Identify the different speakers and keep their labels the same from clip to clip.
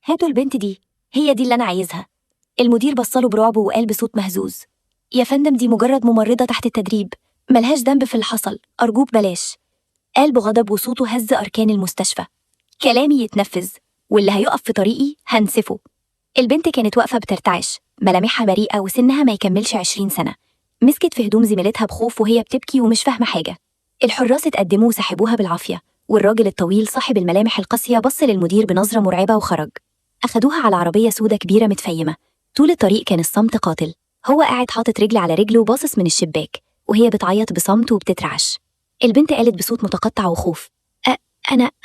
Speaker 1: هاتوا البنت دي، هي دي اللي أنا عايزها. المدير بصله برعب وقال بصوت مهزوز: يا فندم دي مجرد ممرضة تحت التدريب، ملهاش ذنب في اللي حصل، أرجوك بلاش. قال بغضب وصوته هز أركان المستشفى: كلامي يتنفذ، واللي هيقف في طريقي هنسفه. البنت كانت واقفة بترتعش، ملامحها بريئة وسنها ما يكملش 20 سنة. مسكت في هدوم زميلتها بخوف وهي بتبكي ومش فاهمة حاجة. الحراس اتقدموا وسحبوها بالعافية، والراجل الطويل صاحب الملامح القاسية بص للمدير بنظرة مرعبة وخرج. أخدوها على عربية سودة كبيرة متفيمة. طول الطريق كان الصمت قاتل، هو قاعد حاطط رجل على رجل وباصص من الشباك، وهي بتعيط بصمت وبتترعش. البنت قالت بصوت متقطع وخوف: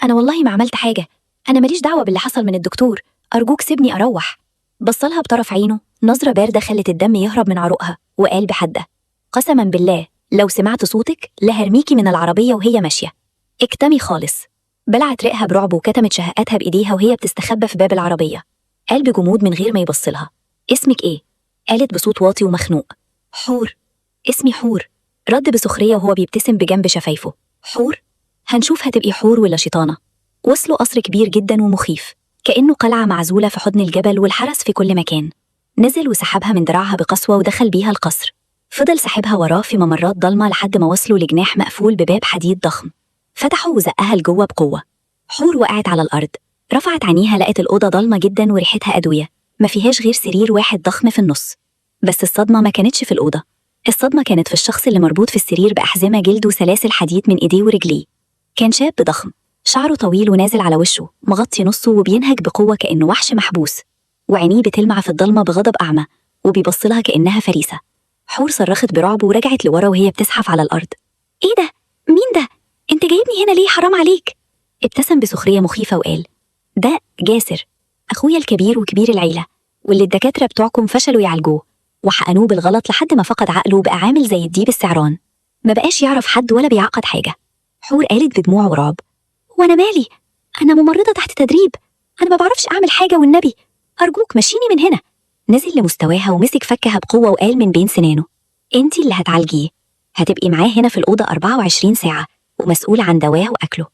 Speaker 1: أنا والله ما عملت حاجة، أنا ماليش دعوة باللي حصل من الدكتور، أرجوك سيبني أروح. بصلها بطرف عينه نظرة باردة خلت الدم يهرب من عروقها، وقال بحدة: قسما بالله لو سمعت صوتك لهرميكي من العربية وهي ماشية. اكتمي خالص. بلعت ريقها برعب وكتمت شهقاتها بإيديها وهي بتستخبى في باب العربية. قال بجمود من غير ما يبصلها: اسمك إيه؟ قالت بصوت واطي ومخنوق: حور. اسمي حور. رد بسخرية وهو بيبتسم بجنب شفايفه: حور؟ هنشوف هتبقي حور ولا شيطانة. وصلوا قصر كبير جدا ومخيف، كأنه قلعة معزولة في حضن الجبل والحرس في كل مكان. نزل وسحبها من دراعها بقسوة ودخل بيها القصر. فضل سحبها وراه في ممرات ضلمة لحد ما وصلوا لجناح مقفول بباب حديد ضخم. فتحه وزقها لجوه بقوة. حور وقعت على الأرض، رفعت عينيها لقت الأوضة ضلمة جدا وريحتها أدوية، ما فيهاش غير سرير واحد ضخم في النص. بس الصدمة ما كانتش في الأوضة، الصدمة كانت في الشخص اللي مربوط في السرير بأحزمة جلد وسلاسل حديد من إيديه ورجليه. كان شاب ضخم، شعره طويل ونازل على وشه، مغطي نصه وبينهج بقوة كأنه وحش محبوس، وعينيه بتلمع في الضلمة بغضب أعمى، وبيبصلها كأنها فريسة. حور صرخت برعب ورجعت لورا وهي بتزحف على الأرض. إيه ده؟ مين ده؟ أنت جايبني هنا ليه؟ حرام عليك. ابتسم بسخرية مخيفة وقال: ده جاسر، أخويا الكبير وكبير العيلة، واللي الدكاترة بتوعكم فشلوا يعالجوه وحقنوه بالغلط لحد ما فقد عقله وبقى عامل زي الديب السعران، ما بقاش يعرف حد ولا بيعقد حاجة. حور قالت بدموع ورعب: وأنا مالي؟ أنا ممرضة تحت تدريب، أنا ما بعرفش أعمل حاجة والنبي، أرجوك مشيني من هنا. نزل لمستواها ومسك فكها بقوة وقال من بين سنانه: أنتي اللي هتعالجيه، هتبقي معاه هنا في الأوضة 24 ساعة ومسؤولة عن دواه وأكله.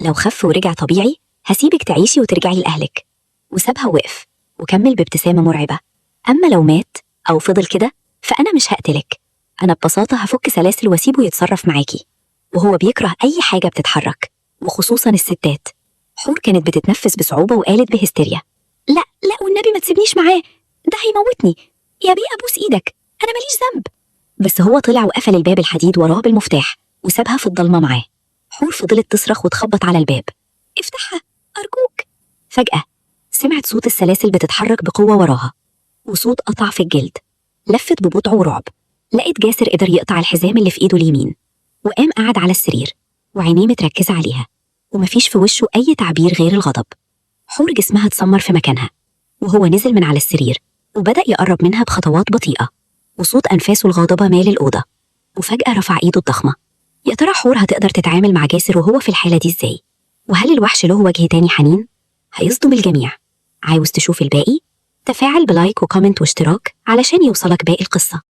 Speaker 1: لو خف ورجع طبيعي هسيبك تعيشي وترجعي لأهلك. وسابها ووقف وكمل بابتسامة مرعبة: أما لو مات أو فضل كده فأنا مش هقتلك، أنا ببساطة هفك سلاسل واسيبه يتصرف معاكي، وهو بيكره أي حاجة بتتحرك وخصوصا الستات. حور كانت بتتنفس بصعوبة وقالت بهستيريا: لا لا والنبي ما تسيبنيش معاه، ده هيموتني، يا بيه أبوس إيدك، أنا ماليش ذنب. بس هو طلع وقفل الباب الحديد وراه بالمفتاح وسابها في الضلمة معاه. حور فضلت تصرخ وتخبط على الباب: افتحها أرجوك. فجأة سمعت صوت السلاسل بتتحرك بقوة وراها، وصوت قطع في الجلد. لفت ببطء ورعب، لقيت جاسر قدر يقطع الحزام اللي في إيده اليمين، وقام قعد على السرير وعينيه متركزة عليها، ومفيش في وشه أي تعبير غير الغضب. حور جسمها اتسمر في مكانها، وهو نزل من على السرير وبدأ يقرب منها بخطوات بطيئة، وصوت أنفاسه الغاضبة مال الأوضة. وفجأة رفع إيده الضخمة. يا ترى حور هتقدر تتعامل مع جاسر وهو في الحالة دي إزاي؟ وهل الوحش له وجه تاني حنين؟ هيصدم الجميع. عاوز تشوف الباقي؟ تفاعل بلايك وكومنت واشتراك علشان يوصلك باقي القصة.